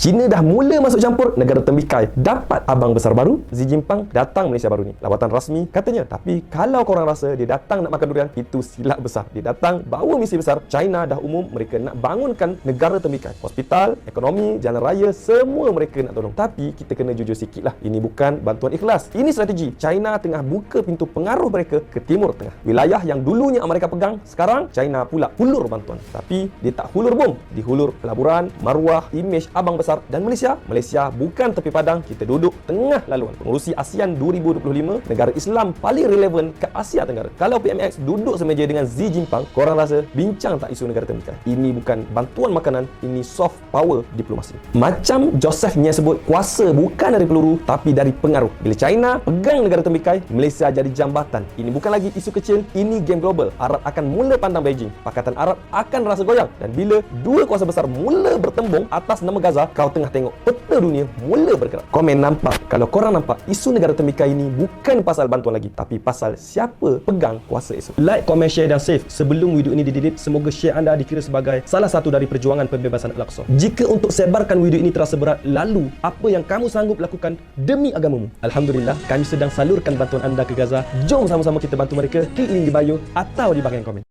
China dah mula masuk campur, negara tembikai dapat abang besar baru. Xi Jinping datang Malaysia baru ni, lawatan rasmi katanya. Tapi kalau korang rasa dia datang nak makan durian, itu silap besar. Dia datang bawa misi besar. China dah umum mereka nak bangunkan negara tembikai, hospital, ekonomi, jalan raya, semua mereka nak tolong. Tapi kita kena jujur sikit lah, ini bukan bantuan ikhlas, ini strategi. China tengah buka pintu pengaruh mereka ke Timur Tengah. Wilayah yang dulunya Amerika pegang, sekarang China pula hulur bantuan. Tapi dia tak hulur bom, dihulur pelaburan, maruah, imej abang besar. Dan Malaysia bukan tepi padang, kita duduk tengah laluan. Pengurusi ASEAN 2025, negara Islam paling relevan ke Asia Tenggara. Kalau PMX duduk semeja dengan Xi Jinping, korang rasa bincang tak isu negara tembikai? Ini bukan bantuan makanan, ini soft power diplomasi. Macam Joseph Nye sebut, kuasa bukan dari peluru tapi dari pengaruh. Bila China pegang negara tembikai, Malaysia jadi jambatan. Ini bukan lagi isu kecil, ini game global. Arab akan mula pandang Beijing, Pakatan Arab akan rasa goyang. Dan bila dua kuasa besar mula bertembung atas nama Gaza, kau tengah tengok peta dunia mula bergerak. Komen nampak? Kalau korang nampak, isu negara tembikai ini bukan pasal bantuan lagi, tapi pasal siapa pegang kuasa esok. Like, komen, share dan save. Sebelum video ini di-delete, semoga share anda dikira sebagai salah satu dari perjuangan pembebasan Al-Aqsa. Jika untuk sebarkan video ini terasa berat, lalu apa yang kamu sanggup lakukan demi agamamu? Alhamdulillah, kami sedang salurkan bantuan anda ke Gaza. Jom sama-sama kita bantu mereka. Klik link di bio atau di bahagian komen.